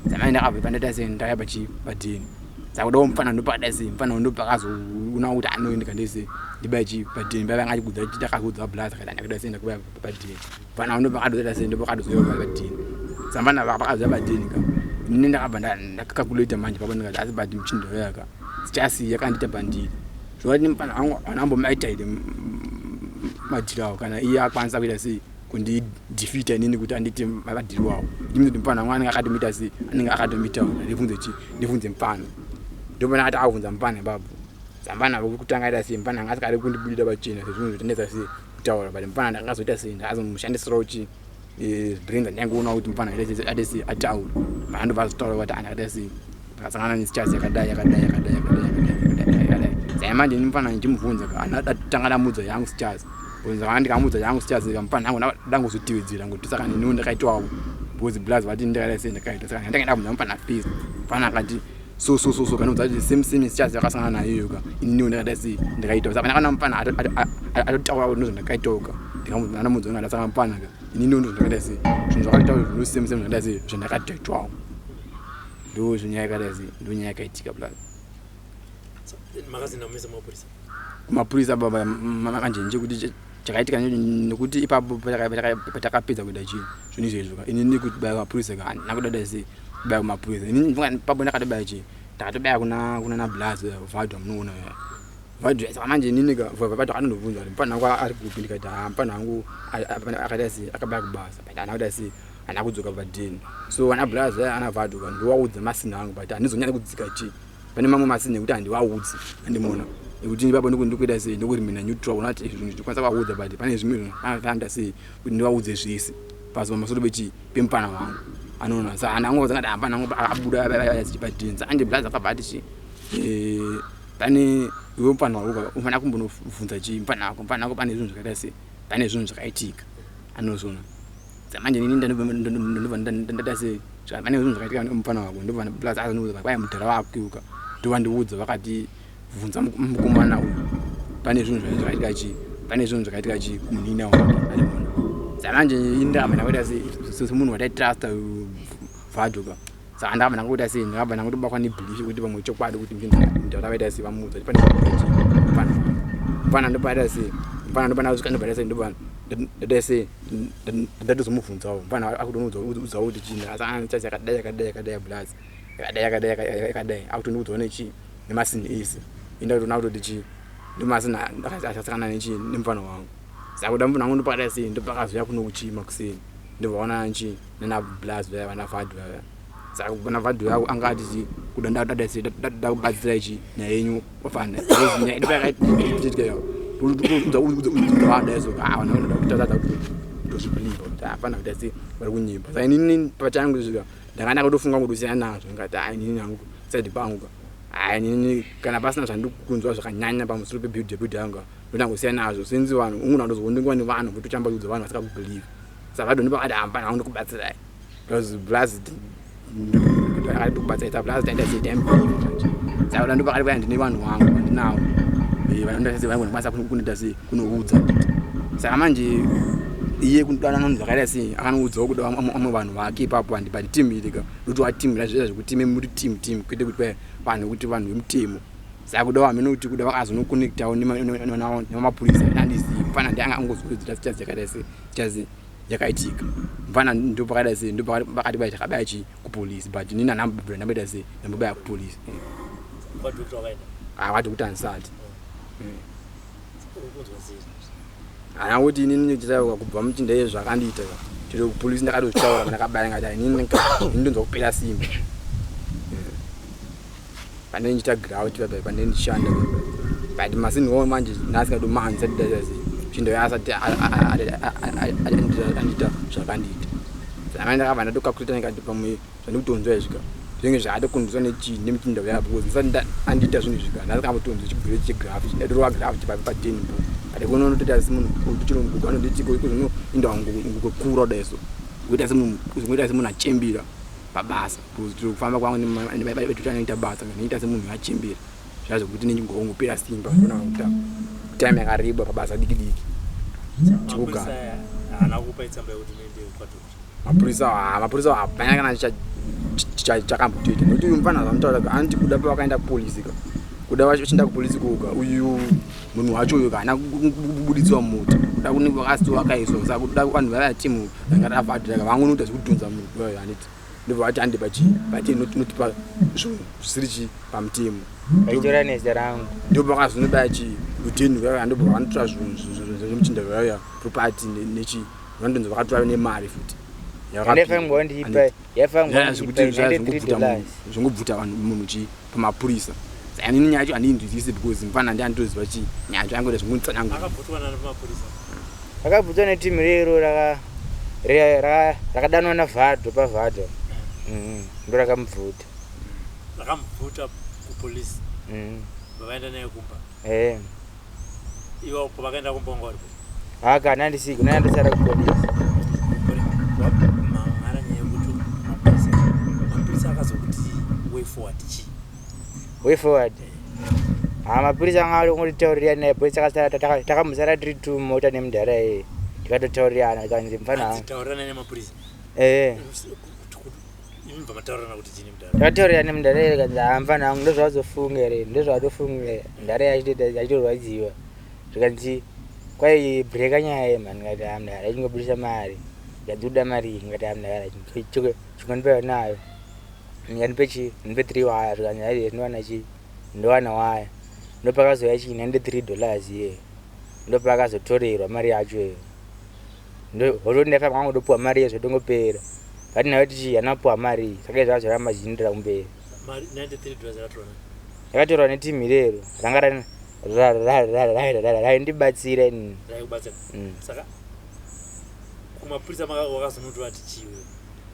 zamani ndakabva pandata sei ndakaya pachi patini saka do mfana ndo pakada si mfana ndo pakazo una kuti anoenda kandese ndibachi padini baba ngati kudza chita kakudza blaza kada ndakada senda kuya padini mfana ndo pakado da senda pakado zo padini sambana pakado padini ka nini ndakabanda ndakakuleta manje papa ndikati asi padini mchindo yaka sichasi yakandita bandini zvoti mfana wangu anambo maita ile madirawo kana iya kwanza kuita si kundi defeat nini kuti anditi mabadiri wawo ndimiti mfana wangu akatomita si anenge akatomita ndivunze mfana ndobona ati avunza mpana babu sambana kutanga ita si mpana ngasikari kundibudira pachina sezvinhu zvitendeza si kutaura but mpana ndakazoita si ndazomushandisira uchi brains nyangu una kuti mpana ite si ataura mando vazotaura kuti anaita si akasangana nesichasi yakadai saka manje mpana ndimubvunza anatanga damudza yangu sichasi kunza ndikamudza yangu sichasi mpana hangu ndangozotiwedzera ngoti saka ndino ndakaitwawo because blaz vati ndakaita si ndakaita saka ndakabvunza mpana fees mpana akati so kana uzathi same sichasi yakasangana nayo yoka inini ndakada si ndikaita saka kana mpana atotaura kuti ndakaitoka ndikamudza namudza ngada saka mpana ka inini ndakada si zvinhu zvakaitaura zvino same ndakada si zvandakatoitwawo ndo zvinyaya si ndo nyaya yakaitika blaz magazine amese mapurisa baba manje nje kuti chakaitika nekuti ipapo patakapedza kuita chinhu zvinhu izvezvo inini kuti baya mapurisa ka nakudada si baya mapurisa inini papo ndakatobaya chi ndakatobaya kuna na blaz vadwa munoona vadwa saka manje inini ka vadwa anondobvunza kuti mpana wangu ari kupi ndikati mpana wangu akaita si akabaya kubasa but anakuda si ana kudzoka padini so ana blaz ana vadwa ndiwaudza masina angu but andizonyanya kudzika chi pane mamwe masina ekuti andiwaudzi andimona ekuti baba ndikuita sei ndokuti mina neutral unati zvinhu ndikwanisa kuwaudza but pane zvimwe anofanda sei kuti ndiwaudze zvese pazo masoro bechi pempana wangu anoona saka anango dzangati hapana ngo abuda chipadini saka ndiblaza akabati chi pane iwe mpana wako ufana kumbonobvunza chi mpana wako pane zvinhu zvakaita sei pane zvinhu zvakaitika anozona manje nini ndandobva sei pane zvinhu zvakaitika mpana wako ndobva blaza azonobva kwaya mudhara wakuuka ndobva ndiudza vakati bvunza mukomana uyu pane zvinhu zvakaitika chi pane zvinhu zvakaitika chi kumunina wake alimona saka manje indakabva ndakuita semunhu wataitrasta vadhuka saka ndakabva ndakuita sei ndakabva ndangotobakwa nebhilifi kuti pamwe chokwadi kuti ndakaita sei vamudza kuti pane mpana ndobaita sei mpana ndobva ndasvika ndobaita sei ndobva ndaita sei ndatozomubvunzawo mpana akutonudzawo kuti chinhu asangana chasi yakadai blaz yakadai akutondiudzawo nechi nemasini ese indakutona kutoti chi ndomasina ndakasangana nechi nempana wangu saka kuda mpana wangu ndopakada sei ndopakazoya kuno kuchima kuseni ndobvaona nchi nana blaz vaya vana vadhu vaya saka vana vadhu yako angati chi kuda ndadada sei ndakubatsira ichi nayenyu wafana ndopakaitika udzaudza kutadza kutozvibhiliva kuti hapana kuita sei vari kunyimba saka inini pachangu svika ndakanda kutofunga kuti usiyana nazvo ngati inini hangu side pangu ka nini kana pasina zvandikunzwa zvakanyanya pamusoro pebuild yanga ndongosiyana nazvo sinzi vanhu ungu ndozondingwa nevanhu votochambudza vanhu vasikakubhiliva saka vadoni pakati hapana hangu ndikubatsirai because blaz akati kubatsira blaz taita seitambhiliva manje saka kuda ndopakati kwaya ndine vanhu vangu vandinawo vanondasei vangu ndikwanisa kunoita sei kunoudza saka manje iye kudana vanhu zvakaita sei akanoudzawo kuda vamwe vanhu vake ipapo handipati timu ilika ndotiwa timu razvizva zvekuti muri timu kwete kuti vanhu kuti vanhu vemutemo saka kuda vamene kuti kuda vakazonokonektawo nemapurisa nandizivi mfana ndiangangozoedzera sichazi yakaita sei sichazi yakaitika mfana ndopakaita sei ndopakati bai takabaya chi kupolisi but nini anambobvira ndamboita sei ndambobaya kupolisi vati kuti handisati ana kuti inini chitauka kubva muchinda iye zvakandiita chero kupolisi ndakatozvitaura ndakabaya ngati inini ndonzwa kupera simba pane ndichita grout pane ndishanda but masini wo manje nasingadomani sadidazasi chinda yasati andita zvakandiita saka ndakabva ndatokakurita ngati pamwe zvandikutonzwa izvika zvinenge zvakatokundiswa nechinhu nemuchinda yabo because ndisati andita zvinhu izvika ndasingambotonzwa chibhiro chegrafu ndatorwa grafu chipadeni po ade kuno ndotoita semunhu uchirunguka anonditiko iko zvino inda ngokukura kudaiso kuita semunhu achembera pabasa kuti kufamba kwangu nebetutanoita basa nganoita semunhu achembera zvazvokuti ningongopera simba ona kuti time yakareba pabasa diki chikuga ana kupa itsamba kuti nende kwatu mapurisa hapana kana chakambotoita nokuti uyu mufana zamutaura anti kuda pavakaenda kupolisi ka kuda vachienda kupolisi koga uyu munhu wacho uyu kana kubuditsiwa muta kuda kune vakasi wakaiswa saka kuda vanhu vaya timu vanga rafadira vangonoita zvekudhonza munhu wayo aniti ndibva vati ande notipa zvinhu zvisiri chi pamutemo vaitora neza rangu ndo vakazonobaya chi uteni vaya ndobva vanotora zvinhu zvemuchinda vaya property nechi vandonzi vakatora nemari futi zvongobvuta vanhu munhu chi pamapurisa ani nyaya yacho handinzwisise because mfana ndianitoziva chi nyaya yacho yangoita zvingonitsanangura rakabvutwa netimu rero rakadanwa navhadho pavhadho ndo rakamubvuta kupolisi vakaenda naye kumba ivo pavakaenda kumba wanga uri kana handisiko nandisara kupolisi mara nyaya yekuti mapurisa akazokuti way forward chi way forward mapurisa anga ongotitaurira naye polisi akasara takamusara tiri tumota nemudhara ye tikatotaurirana ikanzi mfana takataurira nemudhara ye kanzi mfana wangu ndozvazofunga here ndozvatofunga mudhara yachitorwadziwa zvikanzi kwai breka nyaya yemani ngati mudhara ichingobudisa mari nganzi kuda mari ngati mudhara chingonipewa nayo nganipe 3 waya zvikanzi hai ndinowana chi ndowana waya ndopakazoya chi $93 ye ndopakazotorerwa mari yacho iyo ndototi ndafa kwangu ndopuwa mari yezvo tongopera kati nayo tichi hanapuwa mari saka zvazvoramba zvichindira kumberi yakatorwa netimu irero ranga raindibatsira inini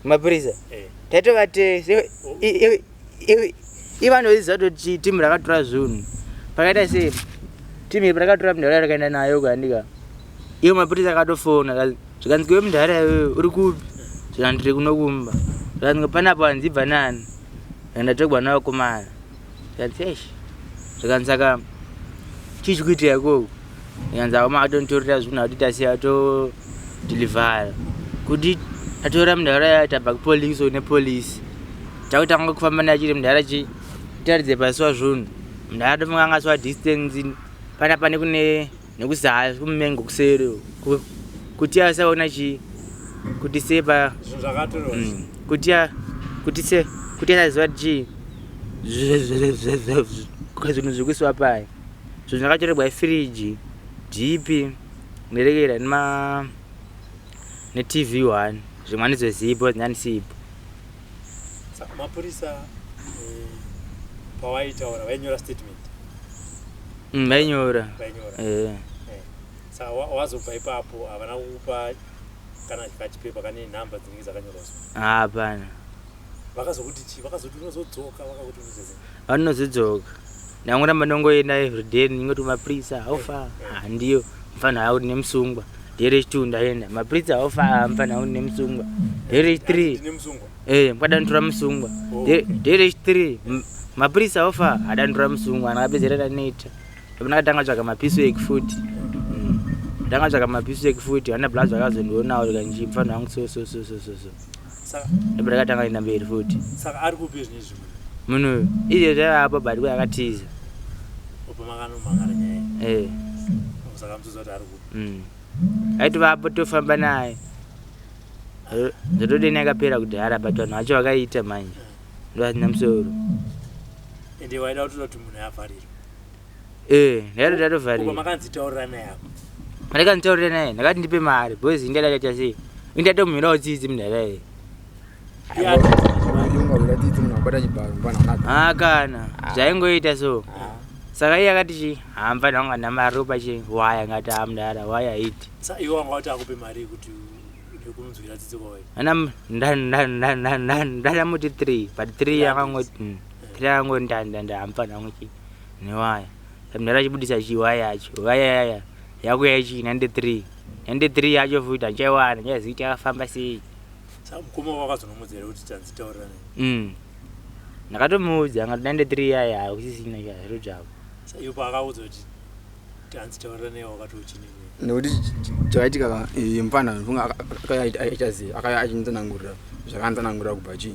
mapurisa taitovate ivanoziva toti timu rakatora zvinhu pakaita sei timu ipi rakatora mundhara rakaenda nayo kandika iwo mapurisa akatofona zvikanzi kwe mundhara iwewe uri kupi zvikanzi ndiri kunokumba zvikanzi panapo hanzibva nani ndatogwa nawo kumara zvikanzi eshi zvikanzi saka chii chikuitira ikoko zvikanzi avo makatonditorera zvinhu atitasiya todhilivhara kuti tatora mundhara yayo tabva kupolisi nepolisi takutanga kufamba nayo chiri mundhara chi taridze pasiwa zvinhu mundhara tofunga angasiwa distance panapa nekune nekuzasi kumengo kuseri kuti asaona chi kuti sepa kuti asaziva chi zvinhu zvikuiswa paya zvinhu zvakatorerwa ifiriji dhipi nerekera netv 1 zvimwanidzo zipo zinyanisipo mapurisa pawaitaura vainyora statement vainyora saka wazobva ipapo havana kukupa kana kachipepa kane nhamba dzinenge dzakanyorwa hapana vakazokuti chi vakazoti unozodzoka vakakuti unozodzoka vanozodzoka ndangoramba ndongoenda everyday ndingoti mapurisa haufa handiyo mfana hauri nemusungwa dhere chitu ndaenda mapurisa haufa mfana hauri nemusungwa dhere 3 mukadandura musungwa dhere 3 mapurisa haufa adandura musungwa anakapedzerera neta ndakatanga tsvaka mapiso ekufuti ndakatsvaka mapiso ekufuti vana blazo vakazondionawo rikanji mfana wangu so ndipo ndakatanga enda mberi futi saka ari kupi zvinezvi munhu izvo zvaivapo but kuya akatiza upamakanomangara nyaya saka mutsudza kuti ari kupi aitovapo tofamba naye zvotodeni akapera kudhara but vanhu vacho vakaita manje ndo asina musoro ende waida kutoda kuti munhu avharirwa ndaitoda tovharirwa makanzitaurira naye apo mandakanzitaurira naye ndakati ndipe mari bhozi ndadaita sei indatomhirawo tsitsi mundharaye kana zvaingoita so saka iye akati chi hamfana wanga namaropa chi waya ngati amudhara waya iti iwe wanga wati akupe mari kuti nekunzwira tsitsi kwawe ndanamuti 3 but 3 yakangoti 3 yakangoti ndanda hamfana wangu chi newaya mudhara achibudisa chi waya yacho waya yaya yakuya chi 93 yacho futi hanchaiwana nyaziiti akafamba sei mukoma wakazonomudzera kuti tanzitaurira naye ndakatomuudza angati 93 yaya kusisina zviro zvavo iwo paakaudza kuti tanzitaurira naye wakatochini nekuti chakaitika mfana funga akaya achinzanangurira zvakanzanangurira kubva chii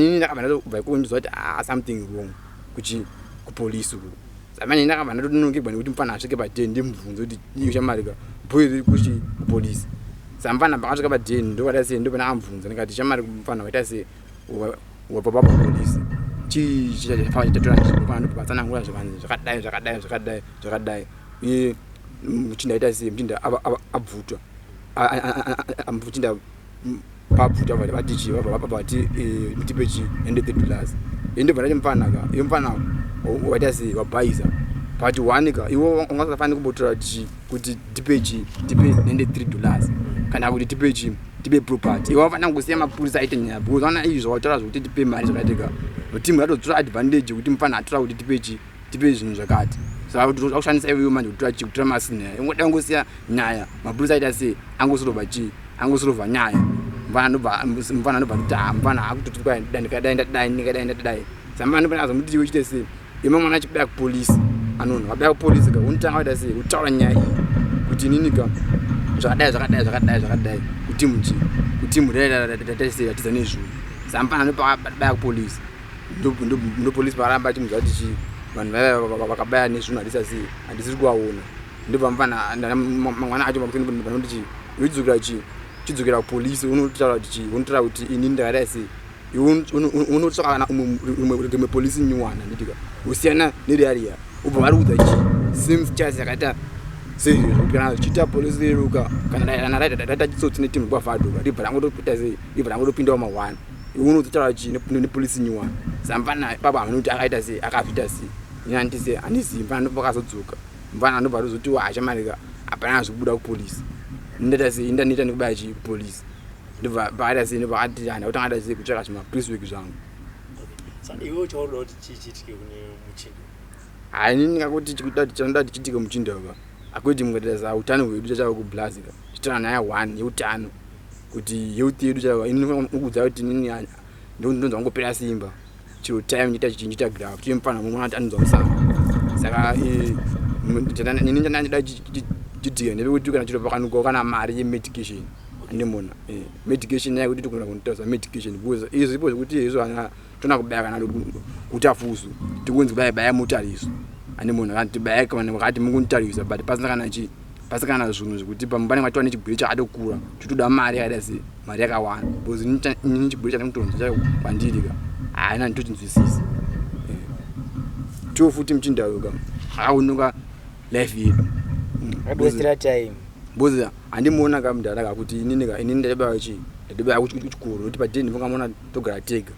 Zamani ndakabana kubva kunzwa kuti something wrong kupolice uko. Zamani ndakabana nokibva kuti mfana asvike pa10 ndimubvunze kuti iyo chamarika bhoyi kupolice. Samfana bakasvika pa10 ndokada sei ndopana amubvunza ndikati chamari mfana waita sei wapapa police. Chitatora ndipana kubatsana ngura zvakadai. Muchinda ita sei muchinda abvutwa. Muchinda pabvutwa vatichi vati mutipechi ende $30. Ende bana mfana ka iyo mfana waita sei wabhaisa. But wanika iwo ungasafani kubotora kuti tipechi tipe ende $3 kana kuti tipe property. Iwo vana kusiya mapurisa aite nyaya because wana izvo wataura kuti tipe mari zvakateka. Kuti muratora advantage kuti mfana atora kuti tipe zvinhu zvakati. Saka kuti akushandisa iwe manje kutora masina. Ingoda ngosiya nyaya mapurisa aita sei angosorova nyaya. Mfana nobva kuti mfana akutoti kwa ndikadai. Samani nobva azomuti iwe chite sei. Imwe mwana achibaya kupolice. Anona wabaya kupolice ka unotanga waita sei utaura nyaya iyi kuti nini ka zvakadai kuti mudai tiza nezvinhu. Samfana nopabaya kupolice ndo police paramba chimuzva kuti vanhu vakabaya nezvinhu handisiri kuvaona. Ndobva mfana mwana acho vanoti chidzokera kupolice unotaura kuti ini ndakadai sei. Unotsvaka kana umwe polisi nyuwana nditika usiyana nerearia ubva vari kudza sims chasi yakaita seizvozvo kana zvichiita polisi reruka kana raita chitsotsi netimu kwavhadoka ribva rangotopita sei ribva rangotopindawo ma1 unozotaura nepolisi nyuwana. Samfana papa anoti akaita sei akapita sei inandise handisi mfana ndopakazodzoka mfana andobva rozoti achamarika hapana zvikubuda kupolisi ndaita sei indanita nekubaya chipolisi ndobva pakaita sei ndobva ati handa kuti angada sei kutsvaka zvimapriswek zvangu. Iwe uchaoda kuti chiitike kune Muchinda? Inini ndingakuti chinoda kuti chiitike Muchinda ka akuti mukataza utano hwedu chachava kublazi ka chitana nyaya 1 yeutano kuti youth yedu chava inini ndikudza kuti nini ndonzwa ngopera simba chiro time ndiita graph chimfana mumwe anoti anonzwa musana. Saka nini ndinoda chiitike ndepekuti kana chiro pakanuka kana mari yemedication andimona medication yayo kuti tikuna kuntaza medication because izvo zvekuti izvo ana tona kubaya kana kuti afusu tikunzi baya motariso andimona kana tibaya kana wakati munguntarisa but pasina kana zvinhu zvekuti pambane mwatwa nechigwiri chakatokura chitoda mari yakaita sei mari yakawanda because nini chigwiri chanotonza chayo pandiri ka haina ndichinzwisisa futi Muchinda ka akaunoka life yedu adwesera time boza andimona kamndara kakuti inini ndabaya kuchikoro kuti pa10 ndingamona togara tega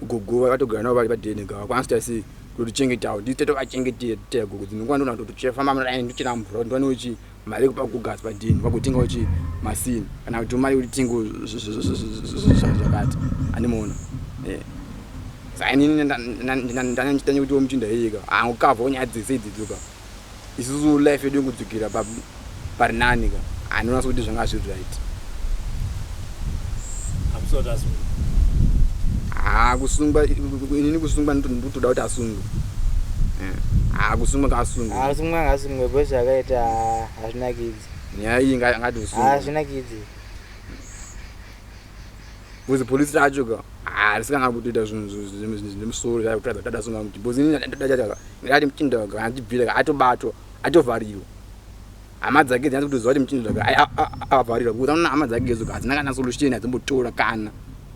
gogo akatogara nawo pali pa10 ka kwansta sei kuti chengetawo ndite tokachengetera gogo ndinokwana kuti chefamba mara ndichina mvura ndwani uchi mari kupa kugas pa10 wakutenga uchi masini kana kuti mari kuti tingo zvakati andimona saka inini ndanditanya kuti Muchinda yeka angokavha nyaya dzese idzoka isusu life yedu kudzukira parinani ka anoona kuti zvanga zviri right. Kusungwa inini kusungwa ndotoda kuti asungwe. Kusungwa kasungwa. Asungwa ngasungwe bose akaita hazvina kidzi. Nyaya iyi ngati usungwa. Hazvina kidzi. Bozi polisi racho ka risingana kutoita zvinhu zvemusoro yayo kuti tada sunga kuti bozi inini ndadachaka ngati Muchinda ka andibvira ka atobatwa atovhariwa. Hama dzake dzinatsa kutoziva kuti Muchinda ka avharirwa kuti anoona hama dzake edzo ka hadzina kana solution yadzimbotora kana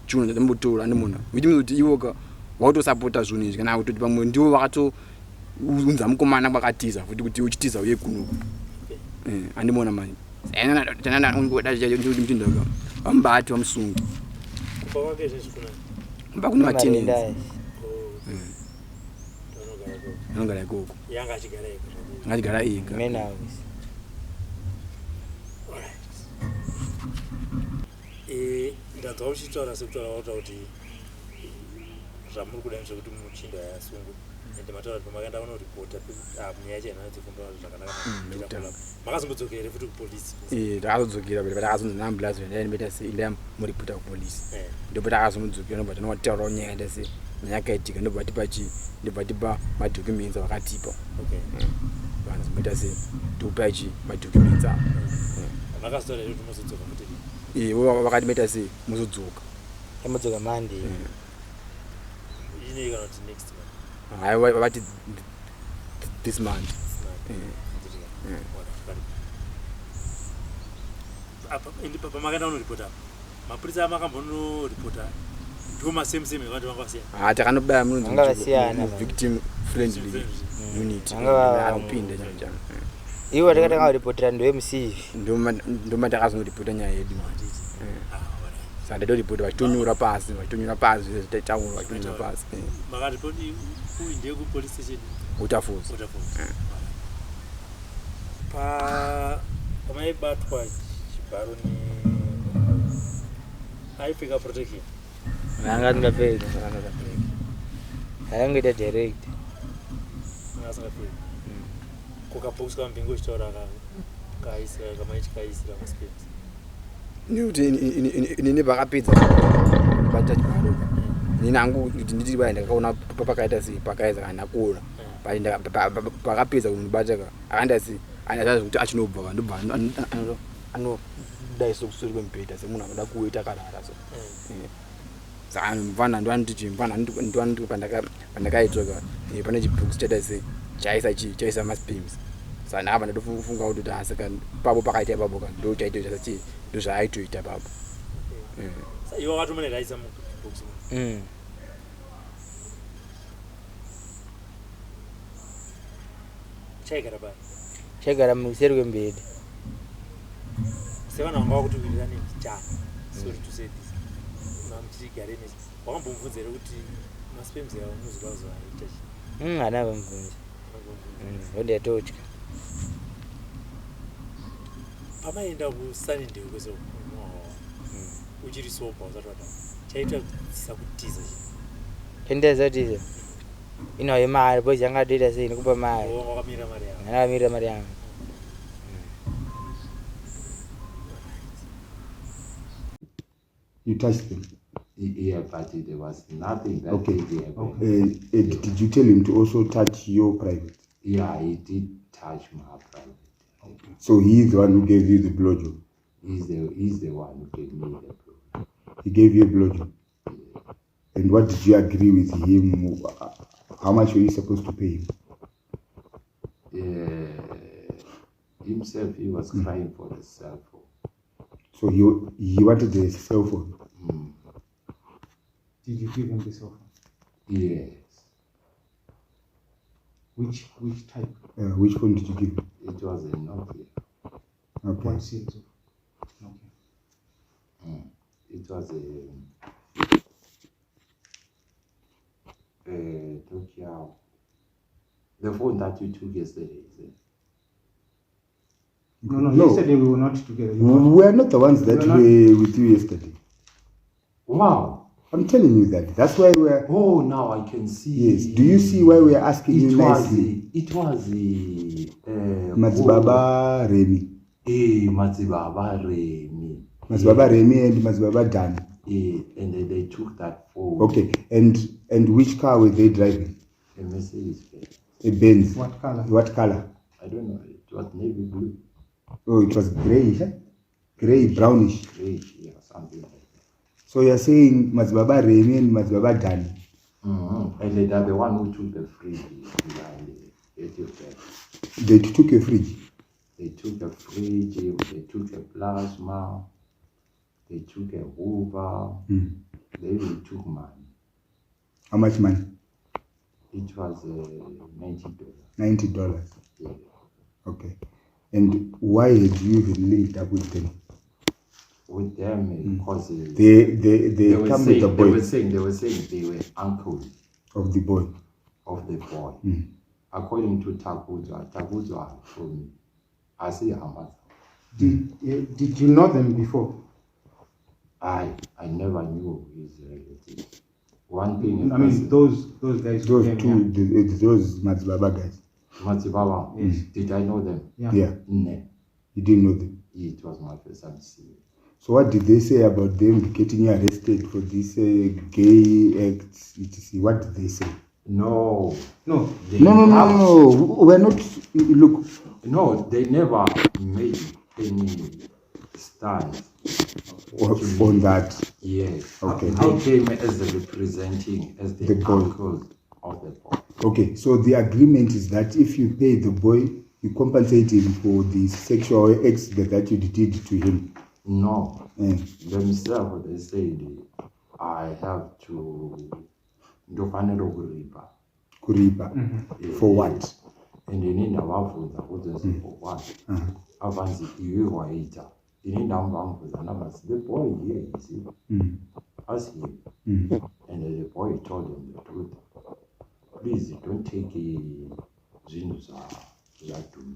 chinhu dzadzimbotora andimona kuti kuti iwo ka wakutosapota zvinhu izvi kana kuti pamwe ndiwo vakatounza mukomana kwakatiza futi kuti uchitiza uye kunuku andimona manje tana ngoda kuti Muchinda ka vambati vamusungi kumba kune matenensi anogara ikoko angachigara ega. ndadzwa uchitaura sekutaura kuti zvamuri kuda zvekuti muchinda yasungu ende mataura kuti makaenda kunoripota nyaya yacho inaa dzifumba zvakanaka makazongodzokera here futi kupolisi ndakazodzokera kuti patakazonzi neambulansi ndaindiita sei inda muripota kupolisi ndipo takazongodzokera ndobva tinotaurawo nyaya yaita sei nyaya yakaitika ndobva tipa madhocuments avakatipa vanhu zimoita sei tikupa madhocuments avo makazotaura here kuti muzodzoka futi vakati maita sei muzodzoka amudzoka Monday inei kana kuti next month haiwa vati this month pamakaenda unoripota mapurisa amakambonoripota ndiwo masame evantu vangasiyana takanobaya Vangasiyana. victim friendly unit anopinda chana iwo takatanga kuripotera ndoMCV ndoma takazonoripota nyaya yedu saka ndadoripota vachitonyora pasi taitaura vachitonyora pasi makaripoti uinde kupolice station utafuza pamaibatwa chibharoni aipfeka protection anga ndingapfeka ayangoita direct asingapfeki kukabhokiswa mabhingo uchitaura kamaichikaisira maspace nekuti inini pakapedza bata chibharo nini hangu kuti nditi baya ndakaona pakaita sei pakaedza kana kura pakapedza kundibataka akanda sei anazazi kuti achinobva ndobva anodaiso kusuri kwemubhedha semunhu anoda kuita karara so saka mvana ndovanoti pandakaitsoka pane chibhokisi chaita sei chaisa maspims saka ndakabva ndatofunga kuti saka papo pakaita ipapo ka ndo chaitoita sachi ndo zvaaitoita papo iwo watomane raisa mubhokisi chaigara pai chaigara museri kwembedha sevanhu vanga vakutowirirane chana sorry to say this mamuchigare nesi wakambomubvunza here kuti maspems yavo muzovazoaita chi hana vamubvunza ondiyatotya pamaenda kusunday kwese uchiri soba usati wata chaita tisakutiza chandazatiza inayo mari bozi yanga toita sei nekupa mari wakamira mari yavo anakamira mari yangu You touched them? Yeah, but there was nothing that Okay. did happen. Did you tell him to also touch your private? Yeah, he did touch my private. So he is the one who gave you the blowjob. He's the one who gave me the blow. He gave you a blowjob. And what did you agree with him? How much were you supposed to pay him? Himself, he was crying for the cell phone. So he wanted the cell phone. Did you give him the cell phone? Yes, Which type? Which phone did you give him? it was a Nokia. Okay. What series of? Okay. It was a Nokia. The phone that you took yesterday, is it? No. No. Yesterday we were not together. We are not the ones that We are not- were with you yesterday. Wow. I'm telling you that. That's why we are. Oh, now I can see. Yes. Do you see why we are asking you It was nicely? it was Mazibaba Remy. Mazibaba Remy. Mazibaba Remy and Mazibaba Dan. And they took that phone. Okay. And which car were they driving? A Mercedes Benz. A Benz. What color? What color? I don't know. It was navy blue, Oh, it was grayish, eh? Grey, brownish. grayish, yeah, something like that. So you're saying Mazibaba Remy and Mazibaba Dan. And they are the one who took the fridge behind the ATM. They took a fridge. They took a fridge, they took a plasma, they took a Hoover, they even took money. How much money? It was $90. $90. Yeah. Okay. And why had you even linked up with them? With them, because They were come saying, with the boy they were saying they were uncles of the boy. of the boy. According to Takuzwa told me, I say Hamas. Did you know them before? I never knew his relatives. One thing, I mean, those guys. Those came, two, those Matsibaba guys. Matsibaba, Yes. did I know them? Yeah. No. You didn't know them. It was my first time seeing. So what did they say about them getting arrested for this gay acts, etc.? What did they say? No. No. They No. We're not. Look. No, they never made any stand. On that. Yes. Okay. They came as the representing, as the The boy. uncles of the boy. Okay, so the agreement is that if you pay the boy, you compensate him for the sexual acts that you did to him. No. Mm. Themselves, they said, I have to do final kuripa. Kuripa. For what? And they need a waffle that was for what? Avanzi, you were eater. They need a waffle and the boy here, you see, ask him. And the boy told him the truth. Please don't take Zinus Zatu.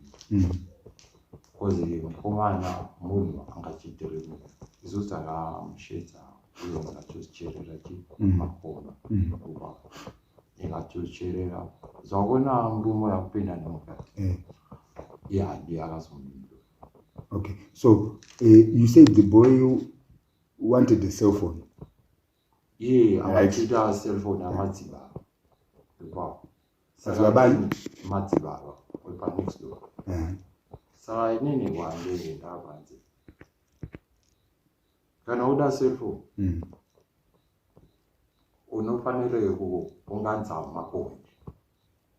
Because the Komana Mulu Angachitri Zusara Sheta, we are just Cherati, Makona, in a two Cherera. Zogona Rumo Pina. Yeah, the Arason. Okay, so you said the boy wanted a cell phone. Yeah, I Right. did a cell phone at Matiba. Matiba. Matiba, we're next door. So I need one day in Avanti. Can I order cell phone? Unofanele unganza makoni.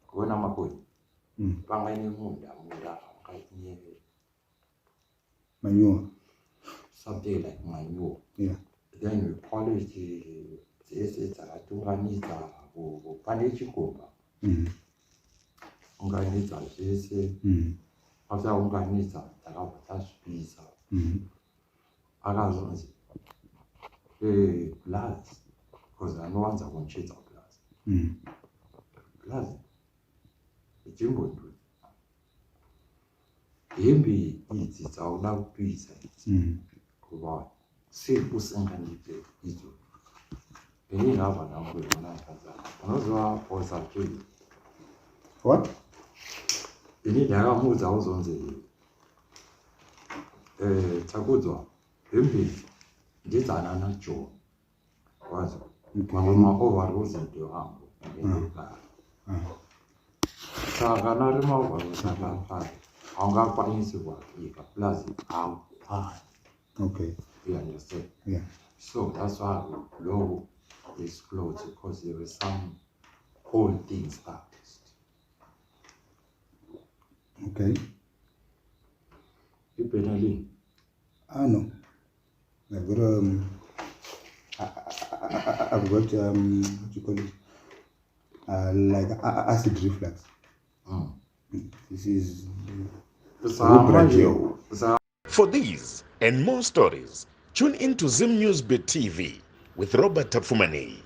Kuona makoni. Pangani munda kainyeke. Manure. Something like manure. Yeah. Then we polish this tunganisa upande chikomba. Unganisa this. After unganisa takapata spisa. Akazonzi. Blood. Because I know one's a one shades of blood. Blood. Jimbo do it. Himbi eats it out now pizza. Kuba. Say usenganite izo. Any have an uncle when I can. Another was a kid. What? Any there moves out on the Tagudo. Himbi did an anacho. Was Mama overrose into your hand. Saganarima was a man. Anga Panisua, Plaza, Okay. you understand? Yeah. So that's why law is closed because there were some old things practiced. Okay. You penally? No. I've got I've got what you call it? Like acid reflux. This is Rubragel. For these and more stories, tune in to Zim News Beat TV with Robert Tafumani.